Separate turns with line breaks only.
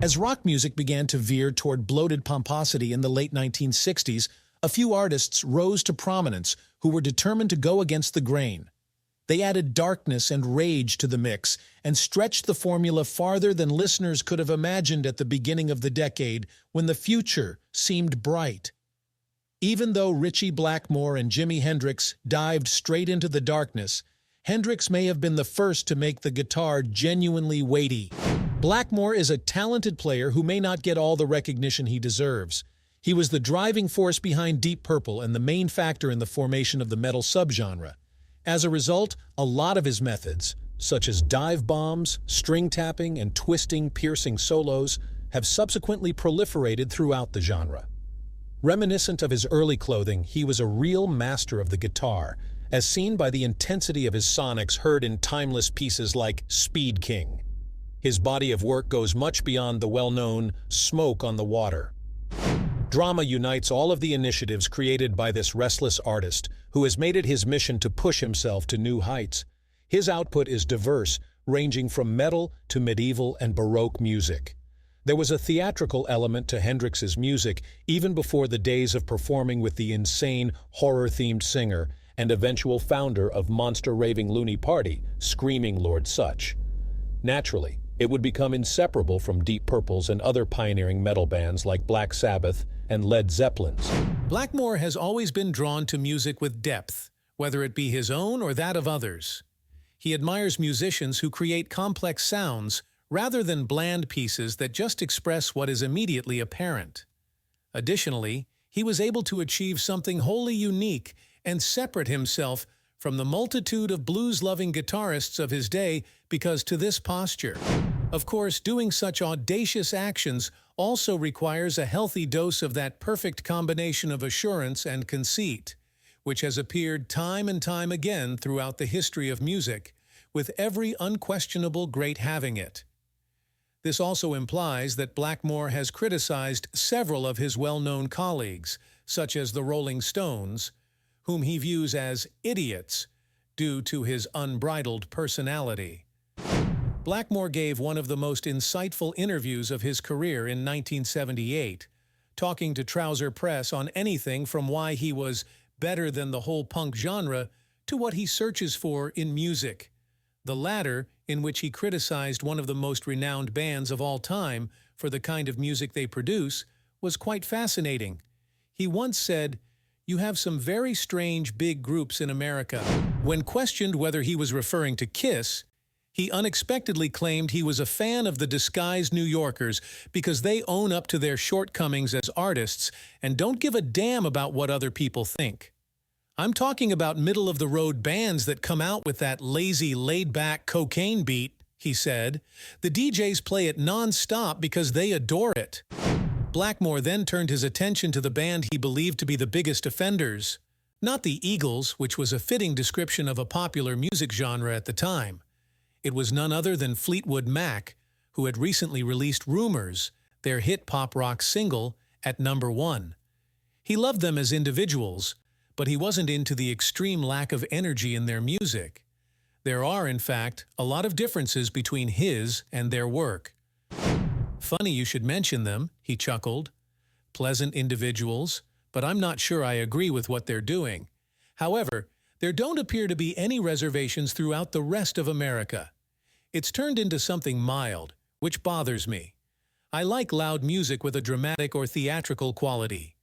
As rock music began to veer toward bloated pomposity in the late 1960s, a few artists rose to prominence who were determined to go against the grain. They added darkness and rage to the mix and stretched the formula farther than listeners could have imagined at the beginning of the decade when the future seemed bright. Even though Ritchie Blackmore and Jimi Hendrix dived straight into the darkness, Hendrix may have been the first to make the guitar genuinely weighty. Blackmore is a talented player who may not get all the recognition he deserves. He was the driving force behind Deep Purple and the main factor in the formation of the metal subgenre. As a result, a lot of his methods, such as dive bombs, string tapping, and twisting, piercing solos, have subsequently proliferated throughout the genre. Reminiscent of his early clothing, he was a real master of the guitar, as seen by the intensity of his sonics heard in timeless pieces like Speed King. His body of work goes much beyond the well-known Smoke on the Water. Drama unites all of the initiatives created by this restless artist, who has made it his mission to push himself to new heights. His output is diverse, ranging from metal to medieval and Baroque music. There was a theatrical element to Hendrix's music even before the days of performing with the insane, horror-themed singer and eventual founder of Monster Raving Loony Party, Screaming Lord Sutch. Naturally, it would become inseparable from Deep Purple's and other pioneering metal bands like Black Sabbath and Led Zeppelin's.
Blackmore has always been drawn to music with depth, whether it be his own or that of others. He admires musicians who create complex sounds rather than bland pieces that just express what is immediately apparent. Additionally, he was able to achieve something wholly unique and separate himself from the multitude of blues-loving guitarists of his day because to this posture. Of course, doing such audacious actions also requires a healthy dose of that perfect combination of assurance and conceit, which has appeared time and time again throughout the history of music, with every unquestionable great having it. This also implies that Blackmore has criticized several of his well-known colleagues, such as the Rolling Stones, whom he views as idiots due to his unbridled personality. Blackmore gave one of the most insightful interviews of his career in 1978, talking to Trouser Press on anything from why he was better than the whole punk genre to what he searches for in music. The latter, in which he criticized one of the most renowned bands of all time for the kind of music they produce, was quite fascinating. He once said, "You have some very strange big groups in America." When questioned whether he was referring to Kiss, he unexpectedly claimed he was a fan of the disguised New Yorkers because they own up to their shortcomings as artists and don't give a damn about what other people think. "I'm talking about middle-of-the-road bands that come out with that lazy, laid-back cocaine beat," he said. "The DJs play it non-stop because they adore it." Blackmore then turned his attention to the band he believed to be the biggest offenders. Not the Eagles, which was a fitting description of a popular music genre at the time. It was none other than Fleetwood Mac, who had recently released Rumours, their hit pop-rock single, at #1. He loved them as individuals, but he wasn't into the extreme lack of energy in their music. There are, in fact, a lot of differences between his and their work. "Funny you should mention them," he chuckled. "Pleasant individuals, but I'm not sure I agree with what they're doing. However, there don't appear to be any reservations throughout the rest of America. It's turned into something mild, which bothers me. I like loud music with a dramatic or theatrical quality.